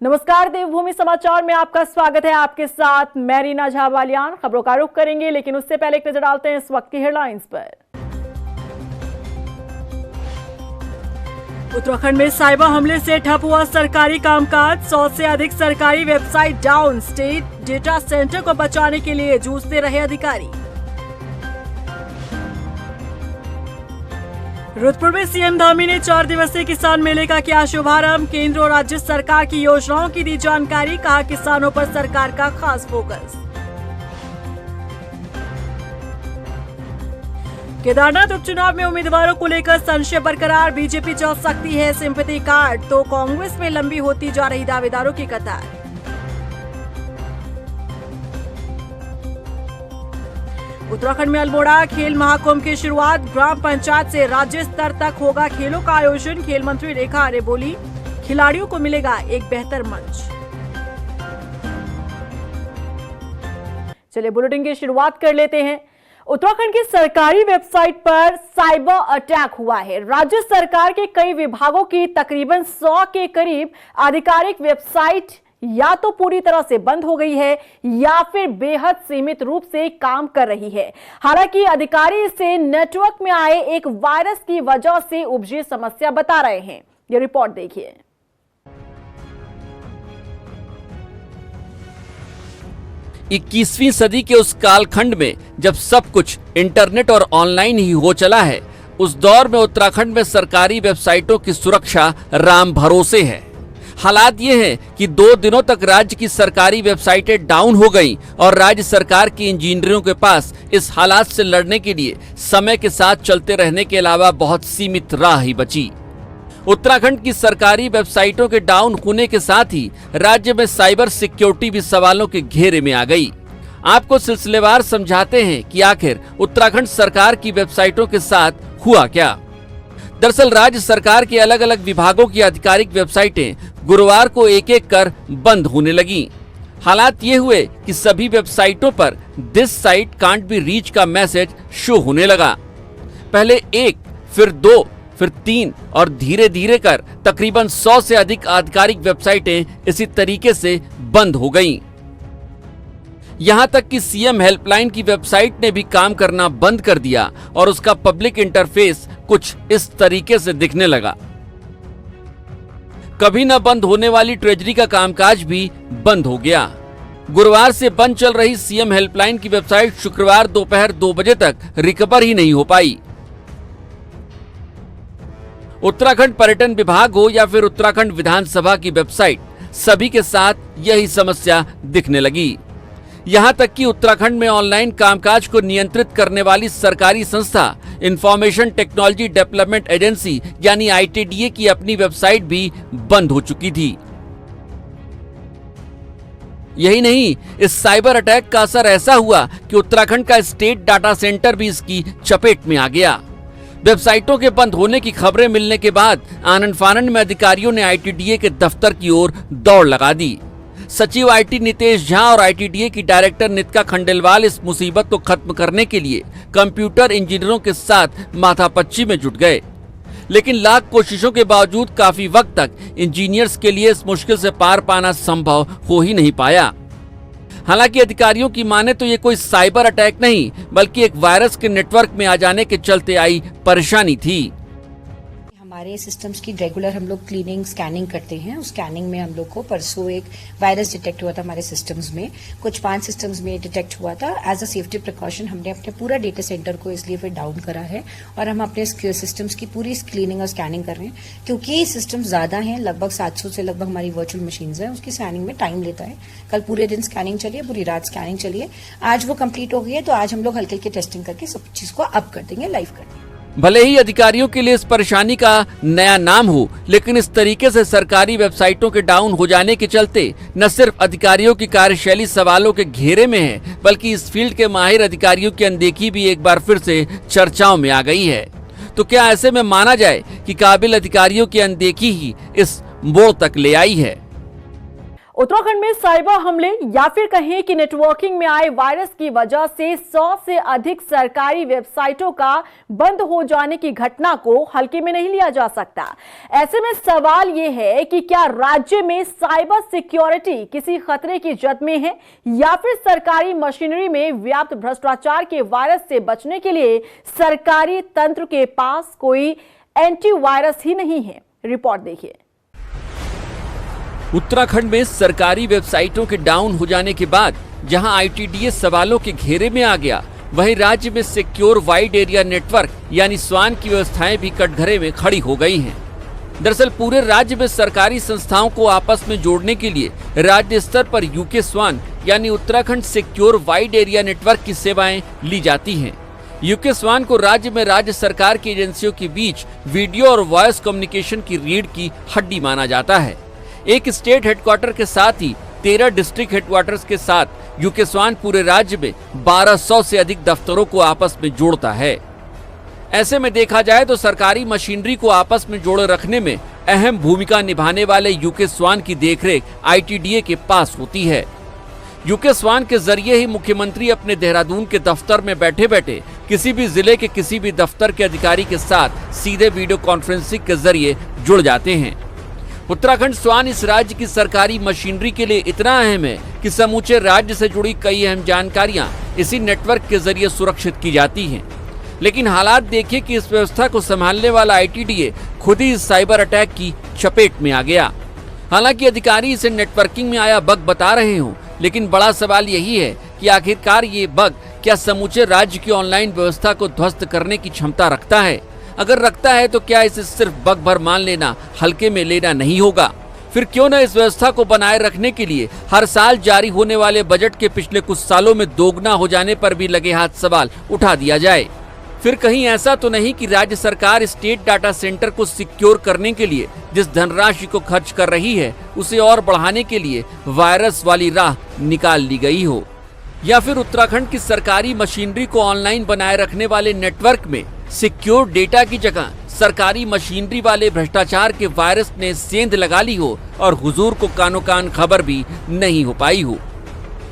नमस्कार, देवभूमि समाचार में आपका स्वागत है। आपके साथ मैं रीना झा बालियान। खबरों का रुख करेंगे, लेकिन उससे पहले एक नजर डालते हैं इस वक्त की हेडलाइंस पर। उत्तराखंड में साइबर हमले से ठप हुआ सरकारी कामकाज। 100 से अधिक सरकारी website down. State data centre को बचाने के लिए जूझते रहे अधिकारी। रुद्रपुर में सीएम धामी ने 4 दिवसीय किसान मेले का किया शुभारंभ। केंद्र और राज्य सरकार की योजनाओं की दी जानकारी। कहा किसानों पर सरकार का खास फोकस। केदारनाथ उपचुनाव में उम्मीदवारों को लेकर संशय बरकरार। बीजेपी चल सकती है सिंपैथी कार्ड, तो कांग्रेस में लंबी होती जा रही दावेदारों की कतार। उत्तराखंड में अल्मोड़ा खेल महाकुंभ की शुरुआत। ग्राम पंचायत से राज्य स्तर तक होगा खेलों का आयोजन। खेल मंत्री रेखा आर्य बोली, खिलाड़ियों को मिलेगा एक बेहतर मंच। चलिए बुलेटिन की शुरुआत कर लेते हैं। उत्तराखंड की सरकारी वेबसाइट पर साइबर अटैक हुआ है। राज्य सरकार के कई विभागों की तकरीबन 100 के करीब आधिकारिक वेबसाइट या तो पूरी तरह से बंद हो गई है या फिर बेहद सीमित रूप से काम कर रही है। हालांकि अधिकारी इसे नेटवर्क में आए एक वायरस की वजह से उपजी समस्या बता रहे हैं। ये रिपोर्ट देखिए। इक्कीसवीं सदी के उस कालखंड में जब सब कुछ इंटरनेट और ऑनलाइन ही हो चला है, उस दौर में उत्तराखंड में सरकारी वेबसाइटों की सुरक्षा राम भरोसे है। हालात ये हैं कि 2 दिनों तक राज्य की सरकारी वेबसाइटें डाउन हो गईं और राज्य सरकार के इंजीनियरों के पास इस हालात से लड़ने के लिए समय के साथ चलते रहने के अलावा बहुत सीमित राह ही बची। उत्तराखंड की सरकारी वेबसाइटों के डाउन होने के साथ ही राज्य में साइबर सिक्योरिटी भी सवालों के घेरे में आ गई। आपको सिलसिलेवार समझाते हैं कि आखिर उत्तराखंड सरकार की वेबसाइटों के साथ हुआ क्या। दरअसल राज्य सरकार के अलग अलग विभागों की आधिकारिक वेबसाइटें गुरुवार को एक एक कर बंद होने लगी। हालात ये हुए कि सभी वेबसाइटों पर this site can't be reach का मैसेज शो होने लगा। पहले 1, फिर 2, फिर 3 और धीरे धीरे कर तकरीबन 100 से अधिक आधिकारिक वेबसाइटें इसी तरीके से बंद हो गईं। यहां तक कि सीएम हेल्पलाइन की वेबसाइट ने भी काम करना बंद कर दिया और उसका पब्लिक इंटरफेस कुछ इस तरीके से दिखने लगा। कभी न बंद होने वाली ट्रेजरी का कामकाज भी बंद हो गया। गुरुवार से बंद चल रही सीएम हेल्पलाइन की वेबसाइट शुक्रवार दोपहर 2 बजे तक रिकवर ही नहीं हो पाई। उत्तराखंड पर्यटन विभाग हो या फिर उत्तराखंड विधानसभा की वेबसाइट, सभी के साथ यही समस्या दिखने लगी। यहां तक कि उत्तराखंड में ऑनलाइन कामकाज को नियंत्रित करने वाली सरकारी संस्था इंफॉर्मेशन टेक्नोलॉजी डेवलपमेंट एजेंसी यानी ITDA की अपनी वेबसाइट भी बंद हो चुकी थी। यही नहीं, इस साइबर अटैक का असर ऐसा हुआ कि उत्तराखंड का स्टेट डाटा सेंटर भी इसकी चपेट में आ गया। वेबसाइटों के बंद होने की खबरें मिलने के बाद आनन फानन में अधिकारियों ने ITDA के दफ्तर की ओर दौड़ लगा दी। सचिव IT नितेश झा और ITDA की डायरेक्टर नितिका खंडेलवाल इस मुसीबत को खत्म करने के लिए कंप्यूटर इंजीनियरों के साथ माथापच्ची में जुट गए। लेकिन लाख कोशिशों के बावजूद काफी वक्त तक इंजीनियर्स के लिए इस मुश्किल से पार पाना संभव हो ही नहीं पाया। हालांकि अधिकारियों की माने तो ये कोई साइबर अटैक नहीं, बल्कि एक वायरस के नेटवर्क में आ जाने के चलते आई परेशानी थी। हमारे सिस्टम्स की रेगुलर हम लोग क्लीनिंग स्कैनिंग करते हैं। उस स्कैनिंग में हम लोग को परसों एक वायरस डिटेक्ट हुआ था हमारे सिस्टम्स में। कुछ 5 सिस्टम्स में डिटेक्ट हुआ था। एज अ सेफ्टी प्रिकॉशन हमने अपने पूरा डेटा सेंटर को इसलिए फिर डाउन करा है और हम अपने सिस्टम्स की पूरी क्लीनिंग और स्कैनिंग कर रहे हैं, क्योंकि सिस्टम्स ज्यादा हैं। लगभग 700 से लगभग हमारी वर्चुअल मशीन है, उसकी स्कैनिंग में टाइम लेता है। कल पूरे दिन स्कैनिंग चलिए, पूरी रात स्कैनिंग चलिए। आज वो कंप्लीट हो गई है, तो आज हम लोग हल्के हल्के टेस्टिंग करके सब चीज को अप कर देंगे, लाइव कर देंगे। भले ही अधिकारियों के लिए इस परेशानी का नया नाम हो, लेकिन इस तरीके से सरकारी वेबसाइटों के डाउन हो जाने के चलते न सिर्फ अधिकारियों की कार्यशैली सवालों के घेरे में है, बल्कि इस फील्ड के माहिर अधिकारियों की अनदेखी भी एक बार फिर से चर्चाओं में आ गई है। तो क्या ऐसे में माना जाए कि काबिल अधिकारियों की अनदेखी ही इस मोड़ तक ले आई है? उत्तराखंड में साइबर हमले या फिर कहें कि नेटवर्किंग में आए वायरस की वजह से 100 से अधिक सरकारी वेबसाइटों का बंद हो जाने की घटना को हल्के में नहीं लिया जा सकता। ऐसे में सवाल यह है कि क्या राज्य में साइबर सिक्योरिटी किसी खतरे की जद में है या फिर सरकारी मशीनरी में व्याप्त भ्रष्टाचार के वायरस से बचने के लिए सरकारी तंत्र के पास कोई एंटीवायरस ही नहीं है। रिपोर्ट देखिए। उत्तराखंड में सरकारी वेबसाइटों के डाउन हो जाने के बाद जहां आईटीडीए सवालों के घेरे में आ गया, वहीं राज्य में सिक्योर वाइड एरिया नेटवर्क यानी स्वान की व्यवस्थाएं भी कटघरे में खड़ी हो गई हैं। दरअसल पूरे राज्य में सरकारी संस्थाओं को आपस में जोड़ने के लिए राज्य स्तर पर यूके स्वान यानी Uttarakhand secure wide area network की सेवाएं ली जाती हैं। यूके स्वान को राज्य में राज्य सरकार की एजेंसियों के बीच वीडियो और वॉइस कम्युनिकेशन की रीढ़ की हड्डी माना जाता है। एक स्टेट हेडक्वार्टर के साथ ही 13 डिस्ट्रिक्ट हेडक्वार्टर्स के साथ यूके स्वान पूरे राज्य में 1200 से अधिक दफ्तरों को आपस में जोड़ता है। ऐसे में देखा जाए तो सरकारी मशीनरी को आपस में जोड़े रखने में अहम भूमिका निभाने वाले यूके स्वान की देखरेख आईटीडीए के पास होती है। यूके स्वान के जरिए ही मुख्यमंत्री अपने देहरादून के दफ्तर में बैठे बैठे किसी भी जिले के किसी भी दफ्तर के अधिकारी के साथ सीधे वीडियो कॉन्फ्रेंसिंग के जरिए जुड़ जाते हैं। उत्तराखंड स्वान इस राज्य की सरकारी मशीनरी के लिए इतना अहम है कि समूचे राज्य से जुड़ी कई अहम जानकारियां इसी नेटवर्क के जरिए सुरक्षित की जाती हैं। लेकिन हालात देखिए कि इस व्यवस्था को संभालने वाला आईटीडीए खुद ही इस साइबर अटैक की चपेट में आ गया। हालांकि अधिकारी इसे नेटवर्किंग में आया बग बता रहे हों, लेकिन बड़ा सवाल यही है कि आखिरकार ये बग क्या समूचे राज्य की ऑनलाइन व्यवस्था को ध्वस्त करने की क्षमता रखता है? अगर रखता है तो क्या इसे सिर्फ बग भर मान लेना हल्के में लेना नहीं होगा? फिर क्यों न इस व्यवस्था को बनाए रखने के लिए हर साल जारी होने वाले बजट के पिछले कुछ सालों में दोगुना हो जाने पर भी लगे हाथ सवाल उठा दिया जाए। फिर कहीं ऐसा तो नहीं कि राज्य सरकार स्टेट डाटा सेंटर को सिक्योर करने के लिए जिस धनराशि को खर्च कर रही है उसे और बढ़ाने के लिए वायरस वाली राह निकाल ली गई हो, या फिर उत्तराखंड की सरकारी मशीनरी को ऑनलाइन बनाए रखने वाले नेटवर्क में सिक्योर डेटा की जगह सरकारी मशीनरी वाले भ्रष्टाचार के वायरस ने सेंध लगा ली हो और हुजूर को कानो कान खबर भी नहीं हो पाई हो।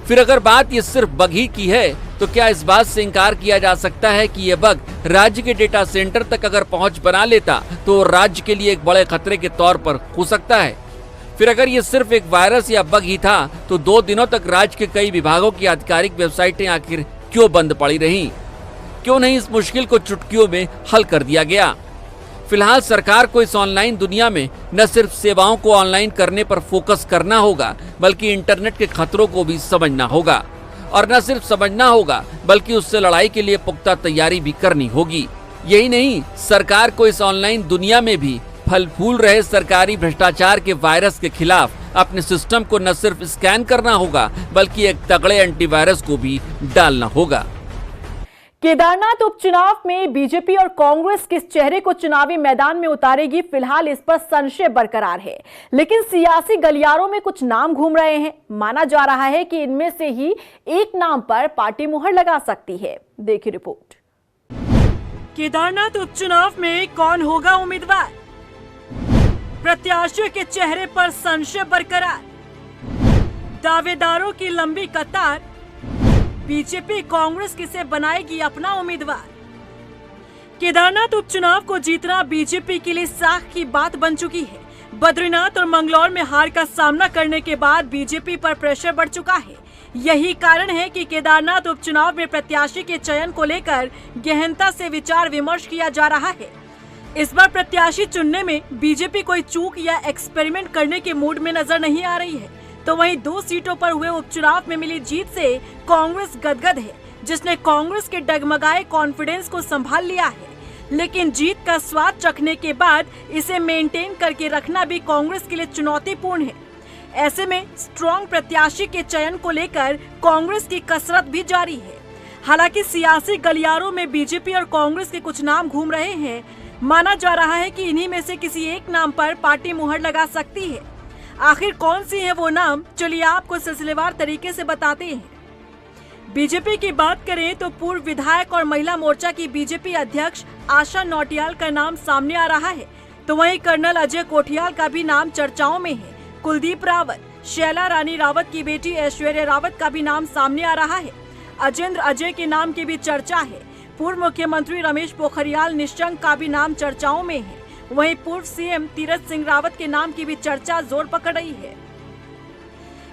फिर अगर बात ये सिर्फ बग ही की है तो क्या इस बात से इनकार किया जा सकता है कि ये बग राज्य के डेटा सेंटर तक अगर पहुंच बना लेता तो राज्य के लिए एक बड़े खतरे के तौर पर हो सकता है? फिर अगर ये सिर्फ एक वायरस या बग ही था तो 2 दिनों तक राज्य के कई विभागों की आधिकारिक वेबसाइटें आखिर क्यों बंद पड़ी रहीं? क्यों नहीं इस मुश्किल को चुटकियों में हल कर दिया गया? फिलहाल सरकार को इस ऑनलाइन दुनिया में न सिर्फ सेवाओं को ऑनलाइन करने पर फोकस करना होगा, बल्कि इंटरनेट के खतरों को भी समझना होगा। और न सिर्फ समझना होगा बल्कि उससे लड़ाई के लिए पुख्ता तैयारी भी करनी होगी। यही नहीं, सरकार को इस ऑनलाइन दुनिया में भी फल फूल रहे सरकारी भ्रष्टाचार के वायरस के खिलाफ अपने सिस्टम को न सिर्फ स्कैन करना होगा बल्कि एक तगड़े एंटीवायरस को भी डालना होगा। केदारनाथ उपचुनाव में बीजेपी और कांग्रेस किस चेहरे को चुनावी मैदान में उतारेगी, फिलहाल इस पर संशय बरकरार है। लेकिन सियासी गलियारों में कुछ नाम घूम रहे हैं। माना जा रहा है कि इनमें से ही एक नाम पर पार्टी मुहर लगा सकती है। देखिए रिपोर्ट। केदारनाथ उपचुनाव में कौन होगा उम्मीदवार? प्रत्याशियों के चेहरे पर संशय बरकरार, दावेदारों की लंबी कतार। बीजेपी कांग्रेस किसे बनाएगी अपना उम्मीदवार? केदारनाथ उपचुनाव को जीतना बीजेपी के लिए साख की बात बन चुकी है। बद्रीनाथ और मंगलौर में हार का सामना करने के बाद बीजेपी पर प्रेशर बढ़ चुका है। यही कारण है कि केदारनाथ उपचुनाव में प्रत्याशी के चयन को लेकर गहनता से विचार विमर्श किया जा रहा है। इस बार प्रत्याशी चुनने में बीजेपी कोई चूक या एक्सपेरिमेंट करने के मूड में नजर नहीं आ रही है। तो वहीं 2 सीटों पर हुए उपचुनाव में मिली जीत से कांग्रेस गदगद है, जिसने कांग्रेस के डगमगाए कॉन्फिडेंस को संभाल लिया है। लेकिन जीत का स्वाद चखने के बाद इसे मेंटेन करके रखना भी कांग्रेस के लिए चुनौतीपूर्ण है। ऐसे में स्ट्रॉन्ग प्रत्याशी के चयन को लेकर कांग्रेस की कसरत भी जारी है। हालांकि सियासी गलियारों में बीजेपी और कांग्रेस के कुछ नाम घूम रहे हैं। माना जा रहा है कि इन्हीं में से किसी एक नाम पर पार्टी मुहर लगा सकती है। आखिर कौन सी है वो नाम, चलिए आपको सिलसिलेवार तरीके से बताते हैं। बीजेपी की बात करें तो पूर्व विधायक और महिला मोर्चा की बीजेपी अध्यक्ष आशा नौटियाल का नाम सामने आ रहा है। तो वहीं कर्नल अजय कोठियाल का भी नाम चर्चाओं में है। कुलदीप रावत, शैला रानी रावत की बेटी ऐश्वर्या रावत का भी नाम सामने आ रहा है। अजेंद्र अजय के नाम की भी चर्चा है। पूर्व मुख्यमंत्री रमेश पोखरियाल निशंक का भी नाम चर्चाओं में है। वहीं पूर्व सीएम तीरथ सिंह रावत के नाम की भी चर्चा जोर पकड़ रही है।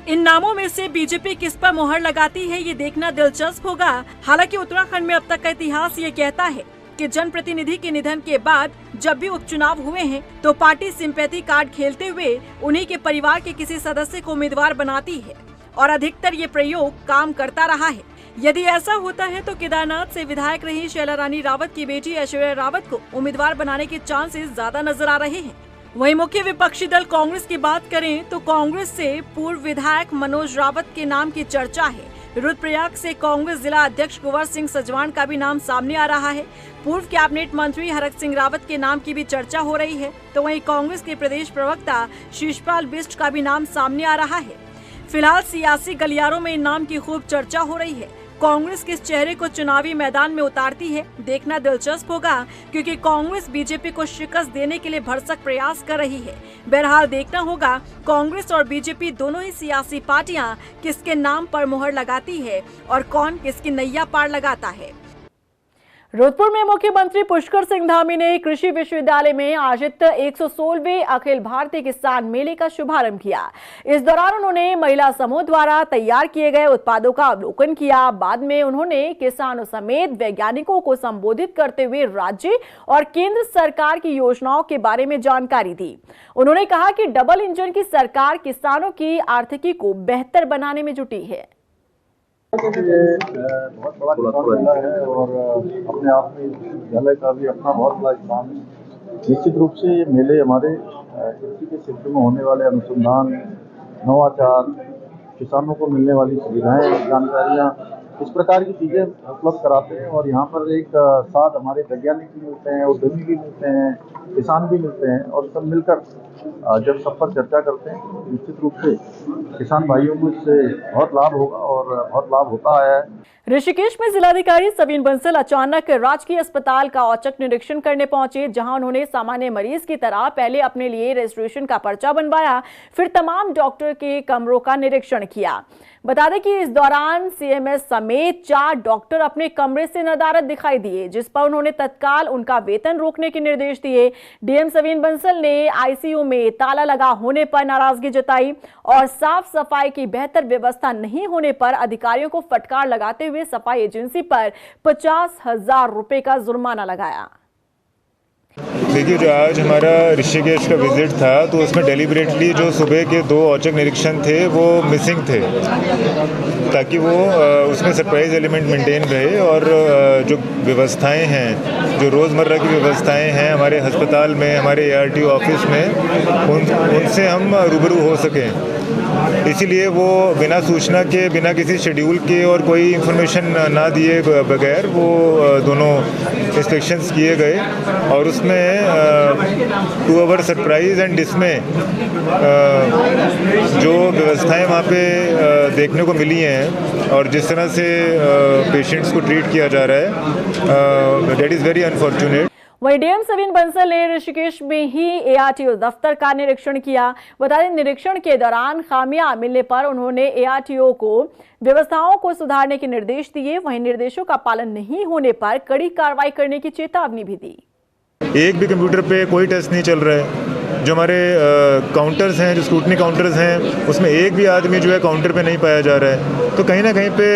इन नामों में से बीजेपी किस पर मुहर लगाती है, ये देखना दिलचस्प होगा। हालांकि उत्तराखंड में अब तक का इतिहास ये कहता है कि जनप्रतिनिधि के निधन के बाद जब भी उपचुनाव हुए हैं तो पार्टी सिंपैथी कार्ड खेलते हुए उन्हीं के परिवार के किसी सदस्य को उम्मीदवार बनाती है और अधिकतर ये प्रयोग काम करता रहा है। यदि ऐसा होता है तो केदारनाथ से विधायक रही शैला रानी रावत की बेटी ऐश्वर्या रावत को उम्मीदवार बनाने के चांसेस ज्यादा नजर आ रहे हैं। वहीं मुख्य विपक्षी दल कांग्रेस की बात करें तो कांग्रेस से पूर्व विधायक मनोज रावत के नाम की चर्चा है। रुद्रप्रयाग से कांग्रेस जिला अध्यक्ष कुंवर सिंह सजवान का भी नाम सामने आ रहा है। पूर्व कैबिनेट मंत्री हरक सिंह रावत के नाम की भी चर्चा हो रही है। तो वहीं कांग्रेस के प्रदेश प्रवक्ता शीशपाल बिष्ट का भी नाम सामने आ रहा है। फिलहाल सियासी गलियारों में इन नाम की खूब चर्चा हो रही है। कांग्रेस किस चेहरे को चुनावी मैदान में उतारती है, देखना दिलचस्प होगा, क्योंकि कांग्रेस बीजेपी को शिकस्त देने के लिए भरसक प्रयास कर रही है। बहरहाल देखना होगा कांग्रेस और बीजेपी दोनों ही सियासी पार्टियां किसके नाम पर मुहर लगाती है और कौन किसकी नैया पार लगाता है। रुद्रपुर में मुख्यमंत्री पुष्कर सिंह धामी ने कृषि विश्वविद्यालय में आयोजित 116वें अखिल भारतीय किसान मेले का शुभारंभ किया। इस दौरान उन्होंने महिला समूह द्वारा तैयार किए गए उत्पादों का अवलोकन किया। बाद में उन्होंने किसानों समेत वैज्ञानिकों को संबोधित करते हुए राज्य और केंद्र सरकार की योजनाओं के बारे में जानकारी दी। उन्होंने कहा कि डबल इंजन की सरकार किसानों की आर्थिकी को बेहतर बनाने में जुटी है। ये बहुत बड़ा किसान मेला है और अपने आप में विश्वविद्यालय का भी अपना बहुत बड़ा स्थान है। निश्चित रूप से ये मेले हमारे कृषि के क्षेत्र में होने वाले अनुसंधान, नवाचार, किसानों को मिलने वाली सुविधाएं, जानकारियां, इस प्रकार की चीज़ें उपलब्ध कराते हैं। और यहाँ पर एक साथ हमारे वैज्ञानिक भी मिलते हैं, उद्यमी भी मिलते हैं, किसान भी मिलते हैं और सब मिलकर जब सब पर चर्चा करते हैं तो निश्चित रूप से किसान भाइयों को इससे बहुत लाभ होगा और बहुत लाभ होता आया है। ऋषिकेश में जिलाधिकारी सविन बंसल अचानक राजकीय अस्पताल का औचक निरीक्षण करने पहुंचे, जहां उन्होंने सामान्य मरीज की तरह पहले अपने लिए रजिस्ट्रेशन का पर्चा बनवाया, फिर तमाम डॉक्टर के कमरों का निरीक्षण किया। बता दें कि इस दौरान सीएमएस समेत 4 डॉक्टर अपने कमरे से नदारद दिखाई दिए, जिस पर उन्होंने तत्काल उनका वेतन रोकने के निर्देश दिए। डीएम सविन बंसल ने आईसीयू में ताला लगा होने पर नाराजगी जताई और साफ सफाई की बेहतर व्यवस्था नहीं होने पर अधिकारियों को फटकार लगाते हुए सफाई एजेंसी पर 50,000 रुपए का जुर्माना लगाया। देखिए, जो आज हमारा ऋषिकेश का विजिट था तो उसमें डेलिबरेटली जो सुबह के 2 औचक निरीक्षण थे वो मिसिंग थे, ताकि वो उसमें सरप्राइज एलिमेंट मेंटेन रहे और जो व्यवस्थाएं हैं, जो रोज़मर्रा की व्यवस्थाएं हैं हमारे अस्पताल में, हमारे ARTO ऑफिस में, उनसे हम रूबरू हो सकें। इसीलिए वो बिना सूचना के, बिना किसी शेड्यूल के और कोई इन्फॉर्मेशन ना दिए बगैर वो दोनों इंस्पेक्शंस किए गए और उसमें 2 आवर सरप्राइज एंड डिसमें जो व्यवस्थाएं वहाँ पे देखने को मिली हैं और जिस तरह से पेशेंट्स को ट्रीट किया जा रहा है, दैट इज़ वेरी अनफॉर्चुनेट। वहीं डीएम सविन बंसल ने ऋषिकेश में ही ARTO दफ्तर का निरीक्षण किया। बता दें, निरीक्षण के दौरान खामियां मिलने पर उन्होंने ARTO को व्यवस्थाओं को सुधारने के निर्देश दिए। वहीं निर्देशों का पालन नहीं होने पर कड़ी कार्रवाई करने की चेतावनी भी दी। एक भी कंप्यूटर पे कोई टेस्ट नहीं चल रहा है। जो हमारे काउंटर्स हैं, जो स्क्रूटनी काउंटर्स हैं, उसमें एक भी आदमी जो है काउंटर पे नहीं पाया जा रहा है। तो कहीं ना कहीं पे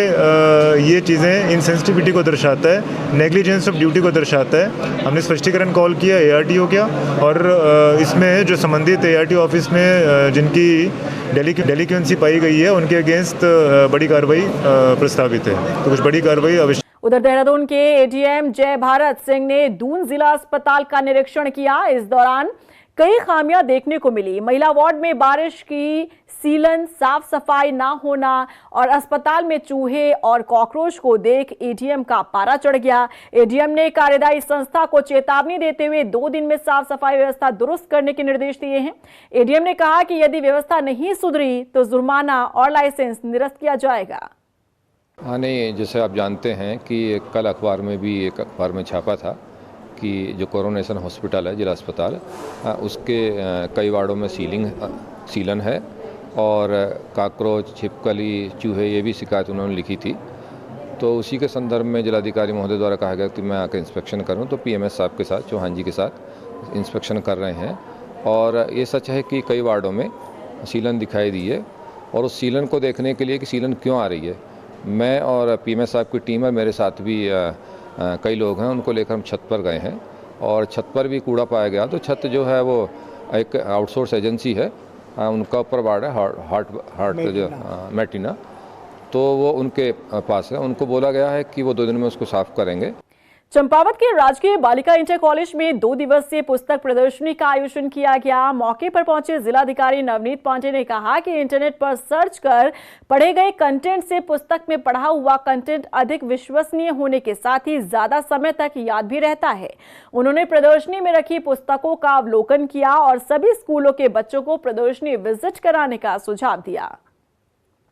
ये चीज़ें इनसेंसिटिविटी को दर्शाता है, नेग्लिजेंस ऑफ ड्यूटी को दर्शाता है। हमने स्पष्टीकरण कॉल किया ARTO का और इसमें जो संबंधित ARTO ऑफिस में जिनकी डेलिक्वेंसी पाई गई है उनके अगेंस्ट बड़ी कार्रवाई प्रस्तावित है। तो कुछ बड़ी कार्रवाई अवश्य। उधर देहरादून के ADM जय भारत सिंह ने दून जिला अस्पताल का निरीक्षण किया। इस दौरान कई खामियां देखने को मिली। महिला वार्ड में बारिश की सीलन, साफ सफाई ना होना और अस्पताल में चूहे और कॉकरोच को देख ADM का पारा चढ़ गया। ADM ने कार्यदायी संस्था को चेतावनी देते हुए 2 दिन में साफ सफाई व्यवस्था दुरुस्त करने के निर्देश दिए हैं। ADM ने कहा कि यदि व्यवस्था नहीं सुधरी तो जुर्माना और लाइसेंस निरस्त किया जाएगा। हाँ, नहीं, जैसे आप जानते हैं कि कल अखबार में भी एक अखबार में छापा था कि जो कोरोनेशन हॉस्पिटल है, जिला अस्पताल, उसके कई वार्डों में सीलन है और काकरोच, छिपकली, चूहे, ये भी शिकायत उन्होंने लिखी थी। तो उसी के संदर्भ में जिलाधिकारी महोदय द्वारा कहा गया कि मैं आकर इंस्पेक्शन करूं, तो पीएमएस साहब के साथ, चौहान जी के साथ इंस्पेक्शन कर रहे हैं। और ये सच है कि कई वार्डों में सीलन दिखाई दी है, और उस सीलन को देखने के लिए कि सीलन क्यों आ रही है, मैं और पीएमएस साहब की टीम है, मेरे साथ भी कई लोग हैं, उनको लेकर हम छत पर गए हैं। और छत पर भी कूड़ा पाया गया। तो छत जो है वो एक आउटसोर्स एजेंसी है, उनका ऊपर वार्ड है हार्ट जो मैटिना, तो वो उनके पास है। उनको बोला गया है कि वो 2 दिन में उसको साफ करेंगे। चंपावत के राजकीय बालिका इंटर कॉलेज में 2 दिवसीय पुस्तक प्रदर्शनी का आयोजन किया गया। मौके पर पहुंचे जिलाधिकारी नवनीत पांडे ने कहा कि इंटरनेट पर सर्च कर पढ़े गए कंटेंट से पुस्तक में पढ़ा हुआ कंटेंट अधिक विश्वसनीय होने के साथ ही ज्यादा समय तक याद भी रहता है। उन्होंने प्रदर्शनी में रखी पुस्तकों का अवलोकन किया और सभी स्कूलों के बच्चों को प्रदर्शनी विजिट कराने का सुझाव दिया।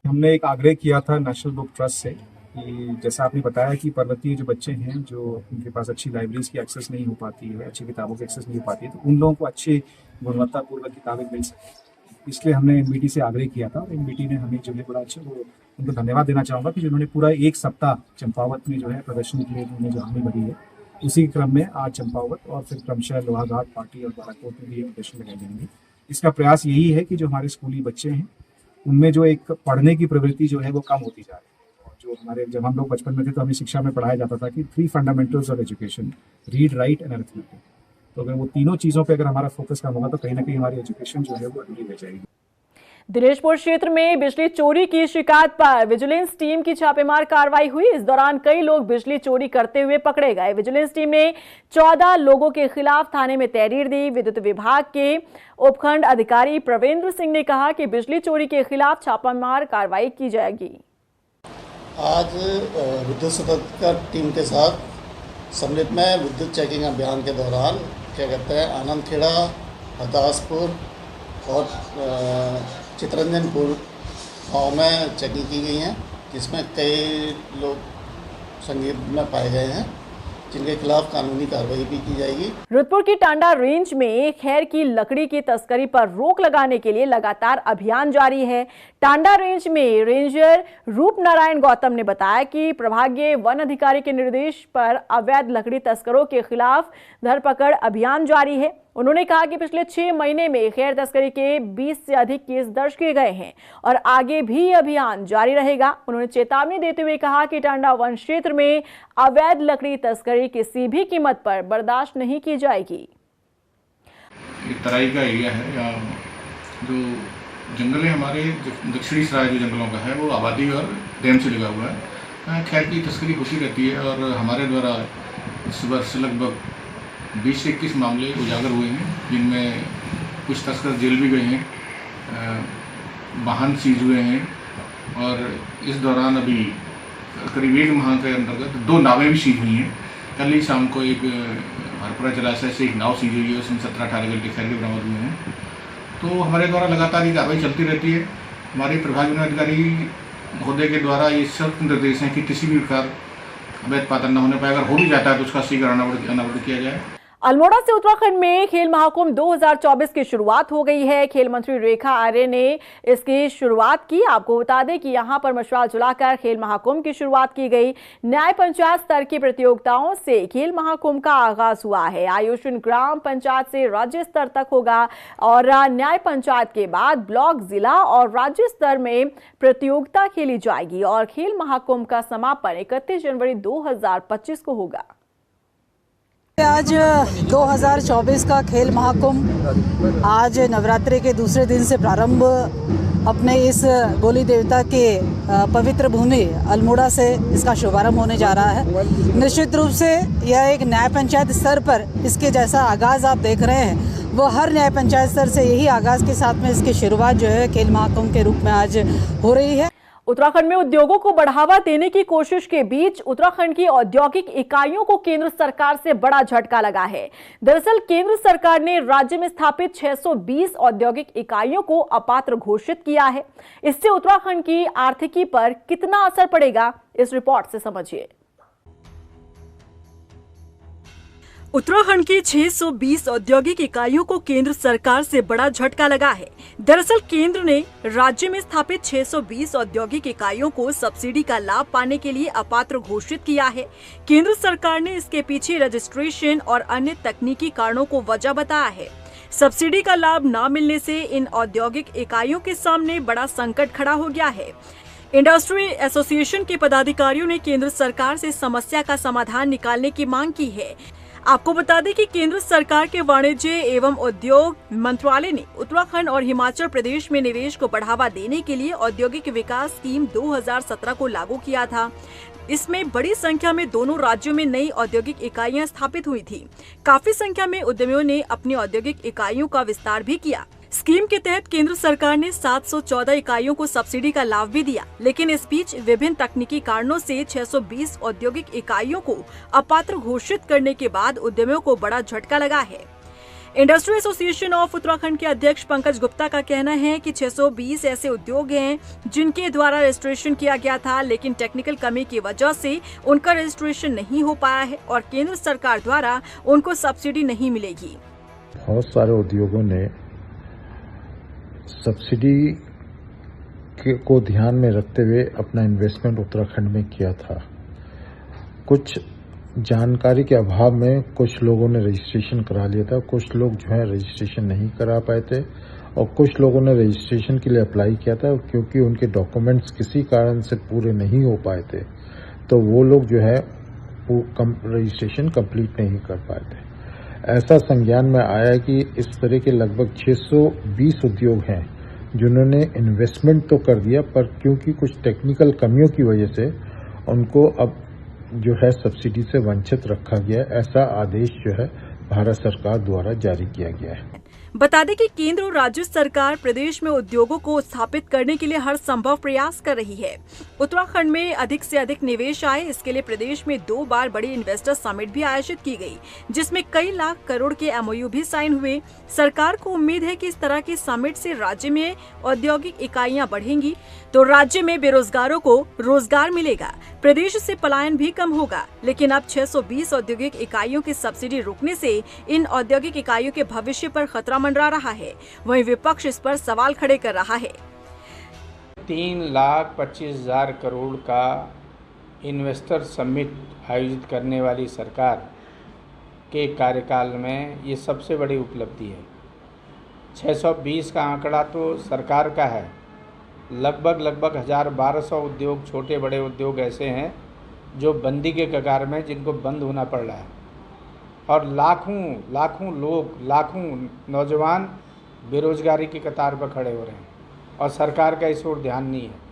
हमने एक आग्रह किया था नेशनल बुक ट्रस्ट से कि जैसा आपने बताया कि पर्वतीय जो बच्चे हैं, जो उनके पास अच्छी लाइब्रेरीज की एक्सेस नहीं हो पाती है, अच्छी किताबों की एक्सेस नहीं हो पाती है, तो उन लोगों को अच्छी गुणवत्तापूर्वक किताबें मिल सकें। इसलिए हमने एनबीटी से आग्रह किया था। एनबीटी ने हमें जो है बड़ा अच्छा, वो उनको धन्यवाद देना चाहूँगा कि जिन्होंने पूरा 1 सप्ताह चंपावत में जो है प्रदर्शनी के लिए उन्होंने जो हमें भरी है। उसी क्रम में आज चंपावत और फिर क्रमशः लोहाघाट, पाटी और बालाकोट में भी एक प्रदर्शनी लगाई जाएंगे। इसका प्रयास यही है कि जो हमारे स्कूली बच्चे हैं उनमें जो एक पढ़ने की प्रवृत्ति जो है वो कम होती जा रही है। और जो हमारे, जब हम लोग बचपन में थे तो हमें शिक्षा में पढ़ाया जाता था कि 3 fundamentals of education, read, right and arithmetic. तो अगर वो तीनों चीज़ों पे अगर हमारा फोकस कम होगा तो कहीं ना कहीं हमारी एजुकेशन जो है वो अधूरी रह जाएगी। दिनेशपुर क्षेत्र में बिजली चोरी की शिकायत पर विजिलेंस टीम की छापेमार कार्रवाई हुई। इस दौरान कई लोग बिजली चोरी करते हुए पकड़े गए। विजिलेंस टीम ने 14 लोगों के खिलाफ थाने में तहरीर दी। विद्युत विभाग के उपखंड अधिकारी प्रवेंद्र सिंह ने कहा कि बिजली चोरी के खिलाफ छापेमार कार्रवाई की जाएगी। आज विद्युत सतर्कता टीम के साथ सम्मिलित में विद्युत चेकिंग अभियान के दौरान क्या कहते हैं आनंदखेड़ा, हरदासपुर और चितरंजनपुर गाँव में चेकिंग की गई हैं, जिसमें कई लोग संदिग्ध में पाए गए हैं, जिनके खिलाफ कानूनी कार्रवाई भी की जाएगी। रुद्रपुर की टांडा रेंज में खैर की लकड़ी की तस्करी पर रोक लगाने के लिए लगातार अभियान जारी है। टांडा रेंज में रेंजर रूप नारायण गौतम ने बताया कि प्रभागीय वन अधिकारी के निर्देश पर अवैध लकड़ी तस्करों के खिलाफ धरपकड़ अभियान जारी है। उन्होंने कहा कि पिछले 6 महीने में खैर तस्करी के 20 से अधिक केस दर्ज किए गए हैं और आगे भी अभियान जारी रहेगा। उन्होंने चेतावनी देते हुए कहा कि टांडा वन क्षेत्र में अवैध लकड़ी तस्करी किसी भी कीमत पर बर्दाश्त नहीं की जाएगी। एक तराई का एरिया है, या जो जंगल है हमारे दक्षिणी सराय जो जंगलों का है वो आबादी और डैम से लगा हुआ है। खैर की तस्करी होती रहती है और हमारे द्वारा इस वर्ष लगभग 20 से 21 मामले उजागर हुए हैं, जिनमें कुछ तस्कर जेल भी गए हैं, वाहन सीज हुए हैं और इस दौरान अभी करीब 1 माह के अंतर्गत 2 नावें भी सीज हुई हैं। कल ही शाम को एक हरपुरा जलाशय से एक नाव सीज हुई है, उसमें 17-18 किलो खैर के बरामद हुए हैं। तो हमारे द्वारा लगातार ये कार्रवाई चलती रहती है। हमारे प्रभागीय अधिकारी महोदय के द्वारा ये सख्त निर्देश हैं कि किसी भी प्रकार अवैध पातन न होने पाए, अगर हो भी जाता है तो उसका शीघ्र अनावरण किया जाए। अल्मोड़ा से उत्तराखंड में खेल महाकुंभ 2024 की शुरुआत हो गई है। खेल मंत्री रेखा आर्य ने इसकी शुरुआत की। आपको बता दें कि यहां पर मशाल जलाकर खेल महाकुंभ की शुरुआत की गई। न्याय पंचायत स्तर की प्रतियोगिताओं से खेल महाकुंभ का आगाज हुआ है। आयोजन ग्राम पंचायत से राज्य स्तर तक होगा और न्याय पंचायत के बाद ब्लॉक, जिला और राज्य स्तर में प्रतियोगिता खेली जाएगी और खेल महाकुंभ का समापन 31 जनवरी 2025 को होगा। आज 2024 का खेल महाकुंभ आज नवरात्रि के दूसरे दिन से प्रारंभ अपने इस गोली देवता के पवित्र भूमि अल्मोड़ा से इसका शुभारंभ होने जा रहा है। निश्चित रूप से यह एक न्याय पंचायत स्तर पर इसके जैसा आगाज़ आप देख रहे हैं, वो हर न्याय पंचायत स्तर से यही आगाज़ के साथ में इसकी शुरुआत जो है खेल महाकुंभ के रूप में आज हो रही है। उत्तराखंड में उद्योगों को बढ़ावा देने की कोशिश के बीच उत्तराखंड की औद्योगिक इकाइयों को केंद्र सरकार से बड़ा झटका लगा है। दरअसल केंद्र सरकार ने राज्य में स्थापित 620 औद्योगिक इकाइयों को अपात्र घोषित किया है। इससे उत्तराखंड की आर्थिकी पर कितना असर पड़ेगा, इस रिपोर्ट से समझिए। उत्तराखंड की 620 औद्योगिक इकाइयों को केंद्र सरकार से बड़ा झटका लगा है। दरअसल केंद्र ने राज्य में स्थापित 620 औद्योगिक इकाइयों को सब्सिडी का लाभ पाने के लिए अपात्र घोषित किया है। केंद्र सरकार ने इसके पीछे रजिस्ट्रेशन और अन्य तकनीकी कारणों को वजह बताया है। सब्सिडी का लाभ न मिलने से इन औद्योगिक इकाइयों के सामने बड़ा संकट खड़ा हो गया है। इंडस्ट्री एसोसिएशन के पदाधिकारियों ने केंद्र सरकार से समस्या का समाधान निकालने की मांग की है। आपको बता दें कि केंद्र सरकार के वाणिज्य एवं उद्योग मंत्रालय ने उत्तराखंड और हिमाचल प्रदेश में निवेश को बढ़ावा देने के लिए औद्योगिक विकास स्कीम 2017 को लागू किया था। इसमें बड़ी संख्या में दोनों राज्यों में नई औद्योगिक इकाइयां स्थापित हुई थी। काफी संख्या में उद्यमियों ने अपनी औद्योगिक इकाइयों का विस्तार भी किया। स्कीम के तहत केंद्र सरकार ने 714 इकाइयों को सब्सिडी का लाभ भी दिया, लेकिन इस बीच विभिन्न तकनीकी कारणों से 620 औद्योगिक इकाइयों को अपात्र घोषित करने के बाद उद्यमियों को बड़ा झटका लगा है। इंडस्ट्री एसोसिएशन ऑफ उत्तराखंड के अध्यक्ष पंकज गुप्ता का कहना है कि 620 ऐसे उद्योग हैं जिनके द्वारा रजिस्ट्रेशन किया गया था, लेकिन टेक्निकल कमी की वजह से उनका रजिस्ट्रेशन नहीं हो पाया है और केंद्र सरकार द्वारा उनको सब्सिडी नहीं मिलेगी। बहुत सारे उद्योगों ने सब्सिडी को ध्यान में रखते हुए अपना इन्वेस्टमेंट उत्तराखंड में किया था। कुछ जानकारी के अभाव में कुछ लोगों ने रजिस्ट्रेशन करा लिया था, कुछ लोग जो है रजिस्ट्रेशन नहीं करा पाए थे और कुछ लोगों ने रजिस्ट्रेशन के लिए अप्लाई किया था, क्योंकि उनके डॉक्यूमेंट्स किसी कारण से पूरे नहीं हो पाए थे तो वो लोग जो है रजिस्ट्रेशन कंप्लीट नहीं कर पाए थे। ऐसा संज्ञान में आया कि इस तरह के लगभग 620 उद्योग हैं जिन्होंने इन्वेस्टमेंट तो कर दिया, पर क्योंकि कुछ टेक्निकल कमियों की वजह से उनको अब जो है सब्सिडी से वंचित रखा गया। ऐसा आदेश जो है भारत सरकार द्वारा जारी किया गया है। बता दें कि केंद्र और राज्य सरकार प्रदेश में उद्योगों को स्थापित करने के लिए हर संभव प्रयास कर रही है। उत्तराखंड में अधिक से अधिक निवेश आए, इसके लिए प्रदेश में 2 बार बड़ी इन्वेस्टर समिट भी आयोजित की गई, जिसमें कई लाख करोड़ के MOU भी साइन हुए। सरकार को उम्मीद है कि इस तरह के समिट से राज्य में औद्योगिक इकाइयां बढ़ेंगी तो राज्य में बेरोजगारों को रोजगार मिलेगा, प्रदेश से पलायन भी कम होगा। लेकिन अब 620 औद्योगिक इकाइयों की सब्सिडी रुकने से इन औद्योगिक इकाइयों के भविष्य पर खतरा मंडरा रहा है। वहीं विपक्ष इस पर सवाल खड़े कर रहा है। 3,25,000 करोड़ का इन्वेस्टर समिट आयोजित करने वाली सरकार के कार्यकाल में ये सबसे बड़ी उपलब्धि है। 620 का आंकड़ा तो सरकार का है। लगभग 1,1200 उद्योग, छोटे बड़े उद्योग ऐसे हैं जो बंदी के कगार में, जिनको बंद होना पड़ रहा है, और लाखों लोग, लाखों नौजवान बेरोजगारी की कतार पर खड़े हो रहे हैं और सरकार का इस ओर ध्यान नहीं है।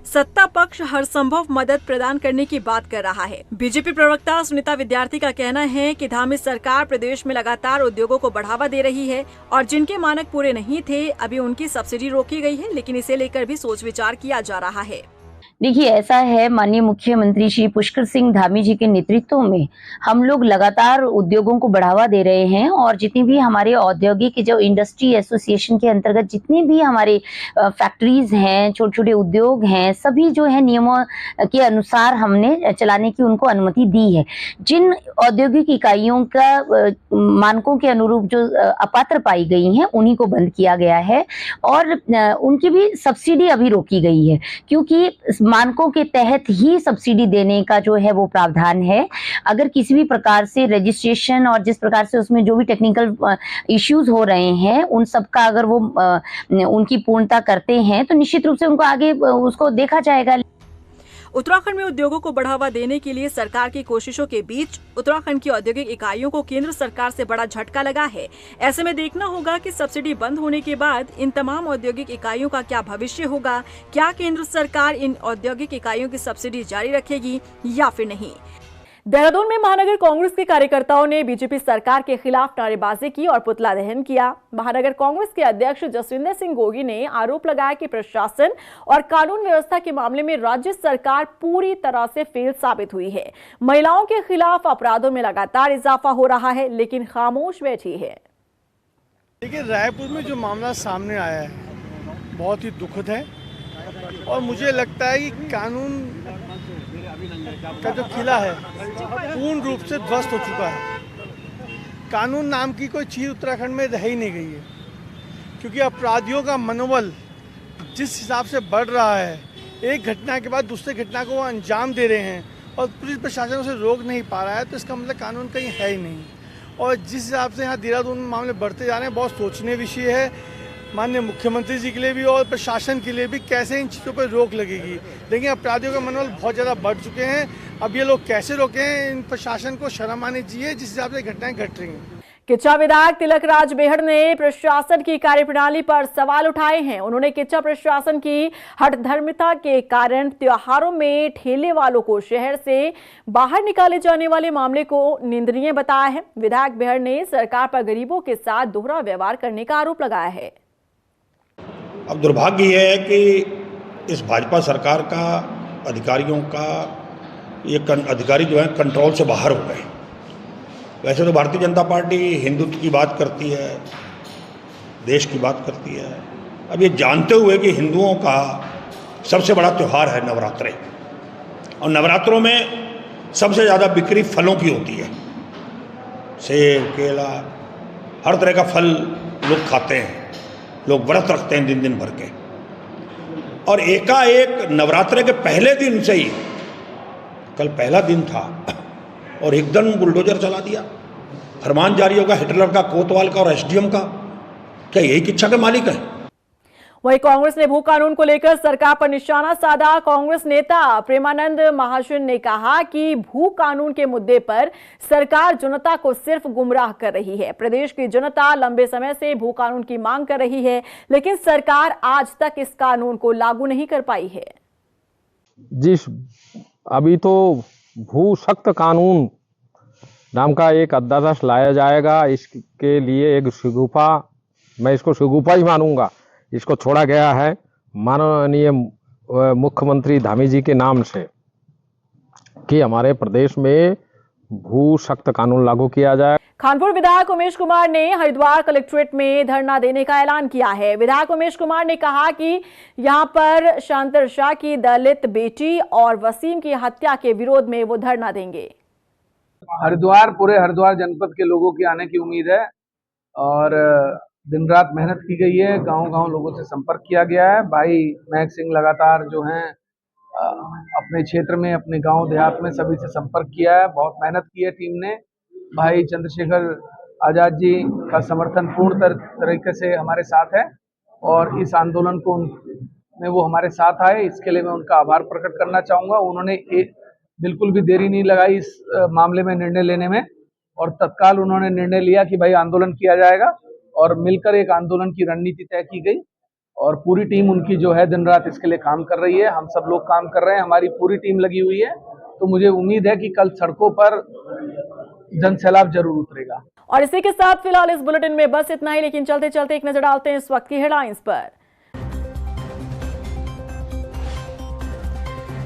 सत्ता पक्ष हर संभव मदद प्रदान करने की बात कर रहा है। बीजेपी प्रवक्ता सुनीता विद्यार्थी का कहना है कि धामी सरकार प्रदेश में लगातार उद्योगों को बढ़ावा दे रही है और जिनके मानक पूरे नहीं थे अभी उनकी सब्सिडी रोकी गई है, लेकिन इसे लेकर भी सोच विचार किया जा रहा है। देखिए, ऐसा है, माननीय मुख्यमंत्री श्री पुष्कर सिंह धामी जी के नेतृत्व में हम लोग लगातार उद्योगों को बढ़ावा दे रहे हैं और जितनी भी हमारे औद्योगिक जो इंडस्ट्री एसोसिएशन के अंतर्गत जितनी भी हमारे फैक्ट्रीज हैं, छोटे छोटे उद्योग हैं, सभी जो है नियमों के अनुसार हमने चलाने की उनको अनुमति दी है। जिन औद्योगिक इकाइयों का मानकों के अनुरूप जो अपात्र पाई गई हैं उन्हीं को बंद किया गया है और उनकी भी सब्सिडी अभी रोकी गई है, क्योंकि मानकों के तहत ही सब्सिडी देने का जो है वो प्रावधान है। अगर किसी भी प्रकार से रजिस्ट्रेशन और जिस प्रकार से उसमें जो भी टेक्निकल इश्यूज हो रहे हैं उन सब का अगर वो उनकी पूर्णता करते हैं तो निश्चित रूप से उनको आगे उसको देखा जाएगा। उत्तराखंड में उद्योगों को बढ़ावा देने के लिए सरकार की कोशिशों के बीच उत्तराखंड की औद्योगिक इकाइयों को केंद्र सरकार से बड़ा झटका लगा है। ऐसे में देखना होगा कि सब्सिडी बंद होने के बाद इन तमाम औद्योगिक इकाइयों का क्या भविष्य होगा। क्या केंद्र सरकार इन औद्योगिक इकाइयों की सब्सिडी जारी रखेगी या फिर नहीं। देहरादून में महानगर कांग्रेस के कार्यकर्ताओं ने बीजेपी सरकार के खिलाफ नारेबाजी की और पुतला दहन किया। महानगर कांग्रेस के अध्यक्ष जसविंदर सिंह गोगी ने आरोप लगाया कि प्रशासन और कानून व्यवस्था के मामले में राज्य सरकार पूरी तरह से फेल साबित हुई है। महिलाओं के खिलाफ अपराधों में लगातार इजाफा हो रहा है, लेकिन खामोश बैठी है। देखिए, रायपुर में जो मामला सामने आया है बहुत ही दुखद है और मुझे लगता है कि कानून का जो किला है पूर्ण रूप से ध्वस्त हो चुका है कानून नाम की कोई चीज़ उत्तराखंड में रह ही नहीं गई है, क्योंकि अपराधियों का मनोबल जिस हिसाब से बढ़ रहा है, एक घटना के बाद दूसरे घटना को वो अंजाम दे रहे हैं और पुलिस प्रशासन उसे रोक नहीं पा रहा है, तो इसका मतलब कानून कहीं है ही नहीं। और जिस हिसाब से यहाँ देहरादून में मामले बढ़ते जा रहे हैं, बहुत सोचनीय विषय है माननीय मुख्यमंत्री जी के लिए भी और प्रशासन के लिए भी, कैसे इन चीज़ों पर रोक लगेगी। लेकिन अपराधियों का मनोबल बहुत ज़्यादा बढ़ चुके हैं, अब ये लोग कैसे रोकें, इन प्रशासन को शर्म आनी चाहिए जिस हिसाब से घटनाएं घट रही हैं। किच्चा विधायक तिलक राज बेहड़ ने प्रशासन की कार्यप्रणाली पर सवाल उठाए हैं। उन्होंने किच्चा प्रशासन की हठधर्मिता के कारण त्योहारों में ठेले वालों को शहर से बाहर निकाले जाने वाले मामले को निंदनीय बताया है। विधायक बेहड़ ने सरकार पर गरीबों के साथ दोहरा व्यवहार करने का आरोप लगाया है। अब दुर्भाग्य यह है कि इस भाजपा सरकार का अधिकारियों का ये अधिकारी जो है कंट्रोल से बाहर हो गए। वैसे तो भारतीय जनता पार्टी हिंदुत्व की बात करती है, देश की बात करती है। अब ये जानते हुए कि हिंदुओं का सबसे बड़ा त्यौहार है नवरात्रे, और नवरात्रों में सबसे ज़्यादा बिक्री फलों की होती है। सेब, केला, हर तरह का फल लोग खाते हैं, लोग व्रत रखते हैं दिन दिन भर के। और एकाएक नवरात्रे के पहले दिन से ही, कल पहला दिन था और एकदम बुलडोजर चला दिया। फरमान जारी होगा हिटलर का, कोतवाल का और एसडीएम का। क्या यही किच्चा के मालिक है? वहीं कांग्रेस ने भू कानून को लेकर सरकार पर निशाना साधा। कांग्रेस नेता प्रेमानंद महाजन ने कहा कि भू कानून के मुद्दे पर सरकार जनता को सिर्फ गुमराह कर रही है। प्रदेश की जनता लंबे समय से भू कानून की मांग कर रही है, लेकिन सरकार आज तक इस कानून को लागू नहीं कर पाई है। जी, अभी तो भू सख्त कानून नाम का एक अध्यादेश लाया जाएगा। इसके लिए एक शगुफा, मैं इसको शगुफा ही मानूंगा, इसको छोड़ा गया है माननीय मुख्यमंत्री धामी जी के नाम से कि हमारे प्रदेश में भू सख्त कानून लागू किया जाए। खानपुर विधायक उमेश कुमार ने हरिद्वार कलेक्ट्रेट में धरना देने का ऐलान किया है। विधायक उमेश कुमार ने कहा कि यहां पर शांतर शाह की दलित बेटी और वसीम की हत्या के विरोध में वो धरना देंगे। हरिद्वार, पूरे हरिद्वार जनपद के लोगों की आने की उम्मीद है और दिन रात मेहनत की गई है। गांव-गांव लोगों से संपर्क किया गया है। भाई महक सिंह लगातार जो हैं अपने क्षेत्र में, अपने गांव देहात में सभी से संपर्क किया है। बहुत मेहनत की है टीम ने। भाई चंद्रशेखर आज़ाद जी का समर्थन पूर्ण तरीके से हमारे साथ है और इस आंदोलन को में वो हमारे साथ आए, इसके लिए मैं उनका आभार प्रकट करना चाहूँगा। उन्होंने बिल्कुल भी देरी नहीं लगाई इस मामले में निर्णय लेने में और तत्काल उन्होंने निर्णय लिया कि भाई आंदोलन किया जाएगा और मिलकर एक आंदोलन की रणनीति तय की गई और पूरी टीम उनकी जो है दिन रात इसके लिए काम कर रही है। हम सब लोग काम कर रहे हैं, हमारी पूरी टीम लगी हुई है। तो मुझे उम्मीद है कि कल सड़कों पर जनसैलाब जरूर उतरेगा। और इसी के साथ फिलहाल इस बुलेटिन में बस इतना ही, लेकिन चलते चलते एक नजर डालते हैं इस वक्त की हेडलाइंस पर।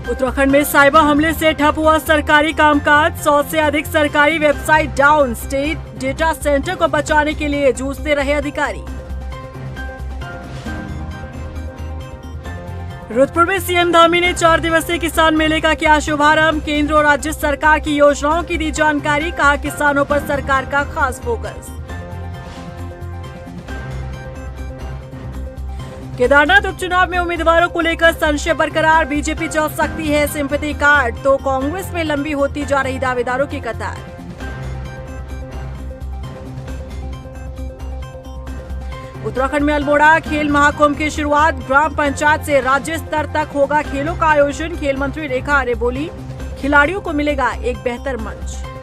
उत्तराखंड में साइबर हमले से ठप हुआ सरकारी कामकाज। 100 से अधिक सरकारी website down. State data centre को बचाने के लिए जूझते रहे अधिकारी। रुद्रपुर में सीएम धामी ने 4 दिवसीय किसान मेले का किया शुभारंभ। केंद्र और राज्य सरकार की योजनाओं की दी जानकारी। कहा किसानों पर सरकार का खास फोकस। केदारनाथ उपचुनाव में उम्मीदवारों को लेकर संशय बरकरार। बीजेपी चाह सकती है सिंपैथी कार्ड, तो कांग्रेस में लंबी होती जा रही दावेदारों की कतार। उत्तराखंड में अल्मोड़ा खेल महाकुंभ की शुरुआत। ग्राम पंचायत से राज्य स्तर तक होगा खेलों का आयोजन। खेल मंत्री रेखा आर्य बोली, खिलाड़ियों को मिलेगा एक बेहतर मंच।